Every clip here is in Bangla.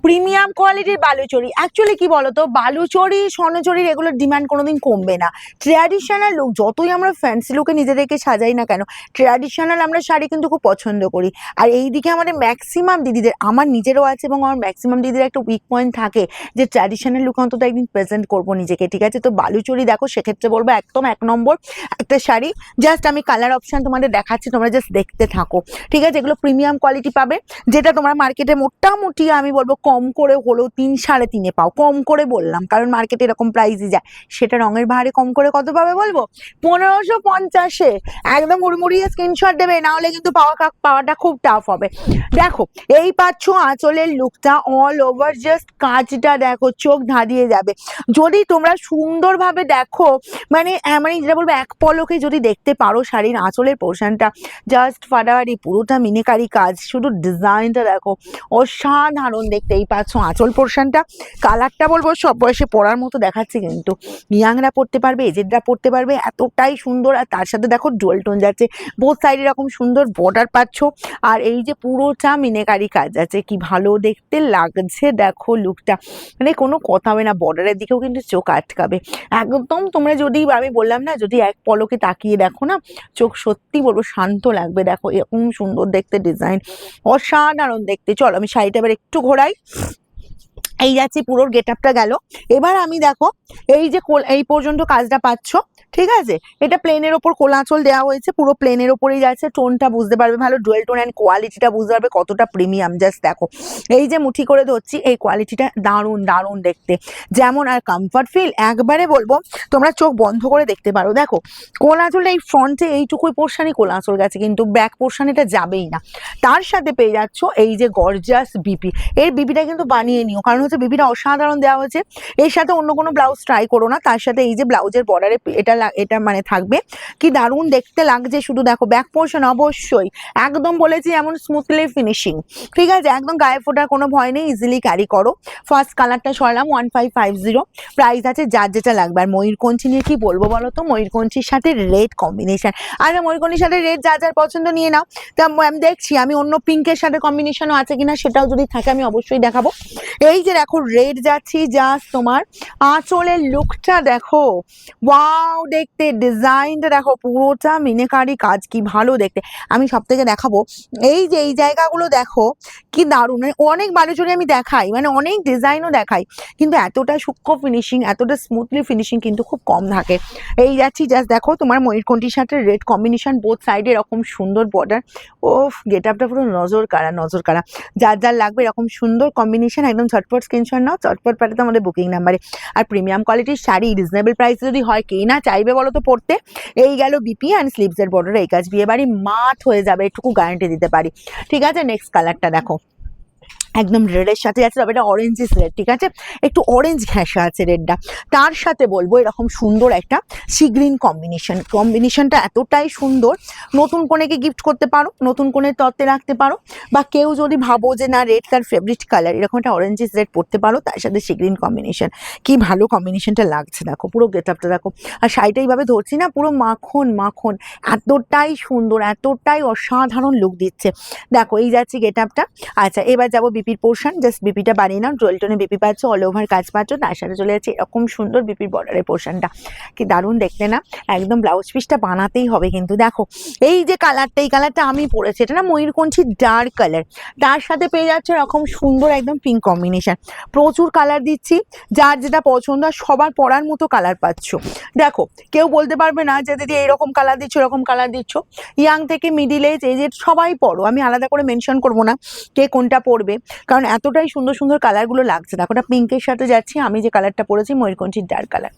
প্রিমিয়াম কোয়ালিটির বালুচরি। অ্যাকচুয়ালি কি বলতো, বালুচরি স্বর্ণচরির এগুলোর ডিমান্ড কোনোদিন কমবে না। ট্র্যাডিশনাল লুক, যতই আমরা ফ্যান্সি লুকে নিজেদেরকে সাজাই না কেন, ট্র্যাডিশনাল আমরা শাড়ি কিন্তু খুব পছন্দ করি। আর এইদিকে আমাদের ম্যাক্সিমাম দিদিদের, আমার নিজেরও আছে এবং আমার ম্যাক্সিমাম দিদিদের একটা উইক পয়েন্ট থাকে যে ট্র্যাডিশনাল লুক অন্তত একদিন প্রেজেন্ট করবো নিজেকে, ঠিক আছে? তো বালুচরি দেখো, সেক্ষেত্রে বলবো একদম 1 নম্বর একটা শাড়ি। জাস্ট আমি কালার অপশন তোমাদের দেখাচ্ছি, তোমরা জাস্ট দেখতে থাকো, ঠিক আছে? এগুলো প্রিমিয়াম কোয়ালিটি পাবে, যেটা তোমরা মার্কেটে মোটামুটি আমি বলবো কম করে হলেও 3 সাড়ে 3-এ পাও। কম করে বললাম, কারণ মার্কেটে এরকম প্রাইসই যায়। সেটা রঙের বাহারে কম করে কত পাবে বলবো? 1550-এ। একদম হুড়মুড়িয়ে স্ক্রিনশট দেবে, না হলে কিন্তু পাওয়াটা খুব টাফ হবে। দেখো, এই পাচ্ছ আঁচলের লুকটা অল ওভার, জাস্ট কাজটা দেখো, চোখ ধাঁধিয়ে যাবে যদি তোমরা সুন্দরভাবে দেখো। মানে যেটা বলবো, এক পলকে যদি দেখতে পারো শাড়ির আঁচলের পোর্শনটা, জাস্ট ফাটাফাটি পুরোটা মিনেকারি কাজ, শুধু ডিজাইনটা দেখো অসাধারণ দেখতে। এই পাচ্ছ আঁচল পোর্শনটা, কালারটা বলবো সব বয়সে পরার মতো দেখাচ্ছে, কিন্তু ইয়াংরা পড়তে পারবে, এজেডরা পড়তে পারবে, এতটাই সুন্দর। আর তার সাথে দেখো ডুয়াল টোন যাচ্ছে, বোথ সাইড এরকম সুন্দর বর্ডার পাচ্ছ, আর এই যে পুরোটা মিনেকারি কাজ আছে, কি ভালো দেখতে লাগছে দেখো লুকটা, মানে কোনো কথা হবে না। বর্ডারের দিকেও কিন্তু চোখ আটকাবে একদম। তোমরা যদি, আমি বললাম না, যদি এক পলকে তাকিয়ে দেখো না, চোখ সত্যি বলবো শান্ত লাগবে। দেখো এরকম সুন্দর দেখতে ডিজাইন, অসাধারণ দেখতে। চলো আমি শাড়িটা এবার একটু ঘোরাই। এই যাচ্ছে পুরো গেট আপটা গেল। এবার আমি দেখো, এই যে এই পর্যন্ত কাজটা পাচ্ছ, ঠিক আছে? এটা প্লেনের ওপর কোলাচল দেওয়া হয়েছে, পুরো প্লেনের ওপরেই যাচ্ছে। টোনটা বুঝতে পারবে ভালো, ডুয়েল টোন, অ্যান্ড কোয়ালিটিটা বুঝতে পারবে কতটা প্রিমিয়াম। জাস্ট দেখো, এই যে মুঠি করে ধরছি, এই কোয়ালিটিটা দারুণ দারুণ দেখতে যেমন। আর কমফর্ট ফিল একবারে বলবো, তোমরা চোখ বন্ধ করে দেখতে পারো। দেখো কোলাচলটা এই ফ্রন্টে এইটুকুই পোর্শনই কোলাচল গেছে, কিন্তু ব্যাক পোর্শন এটা যাবেই না। তার সাথে পেয়ে যাচ্ছ এই যে গর্জিয়াস বিপি। এর বিপিটা কিন্তু বানিয়ে নিও, কারণ হচ্ছে বিপিটা অসাধারণ দেওয়া হয়েছে। এর সাথে অন্য কোনো ব্লাউজ ট্রাই করো না। তার সাথে এই যে ব্লাউজের বর্ডারে এটা মানে থাকবে, কি দারুণ দেখতে লাগছে। শুধু দেখো ব্যাক পোর্শন অবশ্যই একদম বলেছি এমন স্মুথলি ফিনিশিং, ঠিক আছে? একদম গায়ে ফোটার কোনো ভয় নেই, ইজিলি ক্যারি করো। ফার্স্ট কালারটা সরলাম 1550, প্রাইস আছে যার যেটা লাগবে। আর ময়ূরকঞ্চি নিয়ে কি বলবো বলো তো, ময়ূরকঞ্চির সাথে রেড কম্বিনেশন। আর ময়ূরকঞ্চির সাথে রেড যার যার পছন্দ নিয়ে নাও। তা আমি দেখছি আমি অন্য পিঙ্কের সাথে কম্বিনেশনও আছে কিনা, সেটাও যদি থাকে আমি অবশ্যই দেখাবো। এই যে দেখো রেড যাচ্ছি, জাস্ট তোমার আঁচলের লুকটা দেখো, ওয়াও দেখতে, ডিজাইনটা দেখো, পুরোটা মিনেকারি কাজ, কি ভালো দেখতে। আমি সব থেকে দেখাবো এই যে এই জায়গাগুলো দেখো, কি দারুণ। মানে অনেক বালুচরি আমি দেখাই, মানে অনেক ডিজাইনও দেখাই, কিন্তু এতটা সূক্ষ্ম ফিনিশিং, এতটা স্মুথলি ফিনিশিং কিন্তু খুব কম থাকে। এই যাচ্ছি, জাস্ট দেখো তোমার ময়ূরকণ্ঠীর সাথে রেড কম্বিনেশন, বোথ সাইডে এরকম সুন্দর বর্ডার। ও গেট আপটা পুরো নজর কাড়া, নজর কাড়া। যার যার লাগবে এরকম সুন্দর কম্বিনেশন, একদম ঝটপট স্ক্রিনশট নাও, চটপট পাঠাতে আমাদের বুকিং নাম্বারে। আর প্রিমিয়াম কোয়ালিটির শাড়ি রিজনেবল প্রাইসে যদি হয়, কে না চাইবে বলো তো পড়তে? এই গেল বিপি অ্যান্ড স্লিভসের বর্ডার, এই কাজ বিয়ে বাড়ি মাঠ হয়ে যাবে, এটুকু গ্যারান্টি দিতে পারি, ঠিক আছে? নেক্সট কালারটা দেখো, একদম রেডের সাথে যাচ্ছে, তবে এটা অরেঞ্জিস রেড, ঠিক আছে? একটু অরেঞ্জ ঘেঁষা আছে রেডটা। তার সাথে বলবো এরকম সুন্দর একটা সি গ্রিন কম্বিনেশন। কম্বিনেশনটা এতটাই সুন্দর, নতুন কনেকে গিফট করতে পারো, নতুন কনের তত্ত্বে রাখতে পারো, বা কেউ যদি ভাবো যে না রেড তার ফেভারিট কালার, এরকম একটা অরেঞ্জিস রেড পড়তে পারো, তার সাথে সি গ্রিন কম্বিনেশন। কি ভালো কম্বিনেশনটা লাগছে দেখো, পুরো গেট আপটা দেখো। আর শাড়িটা এইভাবে ধরছি না, পুরো মাখন মাখন, এতটাই সুন্দর, এতটাই অসাধারণ লুক দিচ্ছে। দেখো এই যাচ্ছে গেট আপটা। আচ্ছা এবার যাবো বিপির পোর্শন, জাস্ট বিপিটা বানিয়ে নাও। ডুয়াল টোনে বিপি পাচ্ছ, অল ওভার কাজ পাচ্ছ, তার সাথে চলে যাচ্ছে এরকম সুন্দর বিপির বর্ডারের পোর্শনটা, কি দারুণ দেখতে না? একদম ব্লাউজ পিসটা বানাতেই হবে কিন্তু। দেখো এই যে কালারটা, এই কালারটা আমি পরেছি, এটা না ময়ূরকণ্ঠী ডার্ক কালার, তার সাথে পেয়ে যাচ্ছে এরকম সুন্দর একদম পিঙ্ক কম্বিনেশন। প্রচুর কালার দিচ্ছি, যার যেটা পছন্দ, আর সবার পরার মতো কালার পাচ্ছ। দেখো কেউ বলতে পারবে না যে দিদি এরকম কালার দিচ্ছ, এরকম কালার দিচ্ছ। ইয়াং থেকে মিডিল এজ, এজেড সবাই পরো, আমি আলাদা করে মেনশন করবো না কে কোনটা পরবে, কারণ এতটাই সুন্দর সুন্দর কালারগুলো লাগছে। দেখো ওটা পিঙ্কের সাথে যাচ্ছি, আমি যে কালারটা পরেছি ময়ূরকণ্ঠীর ডার্ক কালার,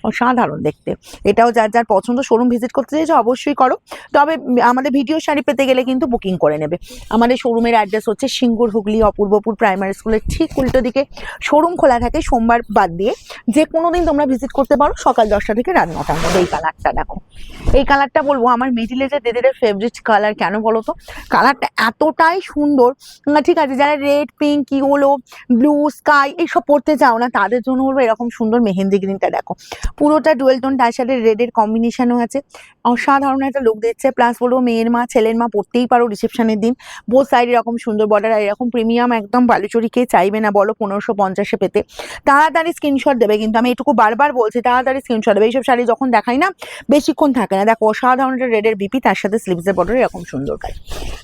অসাধারণ দেখতে। এটাও যার যার পছন্দ, শোরুম ভিজিট করতে চাইছো অবশ্যই করো, তবে আমাদের ভিডিও শাড়ি পেতে গেলে কিন্তু বুকিং করে নেবে। আমাদের শোরুমের অ্যাড্রেস হচ্ছে সিঙ্গুর, হুগলি, অপূর্বপুর প্রাইমারি স্কুলের ঠিক উল্টো দিকে। শোরুম খোলা থাকে সোমবার বাদ দিয়ে, যে কোনো দিন তোমরা ভিজিট করতে পারো, সকাল 10টা থেকে রাত 9টার মধ্যে। এই কালারটা দেখো, এই কালারটা বলবো আমার মিডিল এজের দিদিদের ফেভারিট কালার। কেন বলো তো? কালারটা এতটাই সুন্দর, ঠিক আছে? যারা red, pink, yellow, blue, sky এইসব পড়তে চাও না, তাদের জন্য বলবো এরকম সুন্দর মেহেন্দি গ্রিনটা দেখো, পুরোটা ডুয়েল টোন, তার সাথে রেডের কম্বিনেশনও আছে। অসাধারণ একটা লুক দিচ্ছে। প্লাস বলবো মেয়ের মা ছেলের মা পরতেই পারো রিসেপশনের দিন। বোথ সাইড এরকম সুন্দর বর্ডার আর এরকম প্রিমিয়াম একদম বালুচরি কে চাইবে না বলো 1550 পেতে। তাড়াতাড়ি স্ক্রিনশট দেবে, কিন্তু আমি এটুকু বারবার বলছি তাড়াতাড়ি স্ক্রিনশট দেবে। এইসব শাড়ি যখন দেখাই না বেশিক্ষণ থাকে না। দেখো অসাধারণ একটা রেডের বিপি, তার সাথে স্লিভসের বর্ডার এরকম সুন্দর কাজ।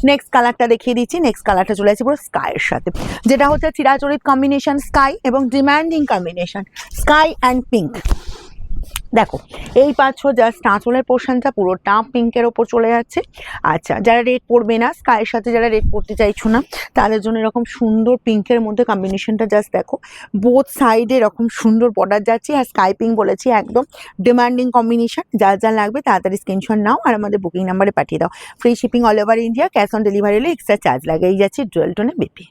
নেক্সট কালারটা দেখিয়ে দিচ্ছি। নেক্সট কালারটা চলে আসছে পুরো স্কাইয়ের সাথে, যেটা হচ্ছে চিরাচরিত কম্বিনেশন স্কাই এবং demanding combination sky and pink. দেখো এই পাচ্ছ জাস্ট আঁচলের পোর্শনটা পুরোটা পিঙ্কের ওপর চলে যাচ্ছে। আচ্ছা, যারা রেড পরবে না স্কাইয়ের সাথে, যারা রেড পরতে চাইছো না তাদের জন্য এরকম সুন্দর পিঙ্কের মধ্যে কম্বিনেশনটা জাস্ট দেখো। বোথ সাইডে এরকম সুন্দর বর্ডার যাচ্ছে, আর স্কাই পিঙ্ক বলেছি একদম ডিমান্ডিং কম্বিনেশন। যা যা লাগবে তাড়াতাড়ি স্ক্রিনশট নাও আর আমাদের বুকিং নাম্বারে পাঠিয়ে দাও। Free shipping all over India, cash on delivery হলে এক্সট্রা চার্জ লাগে। এই যাচ্ছে ডুয়েল টোনে বিপি।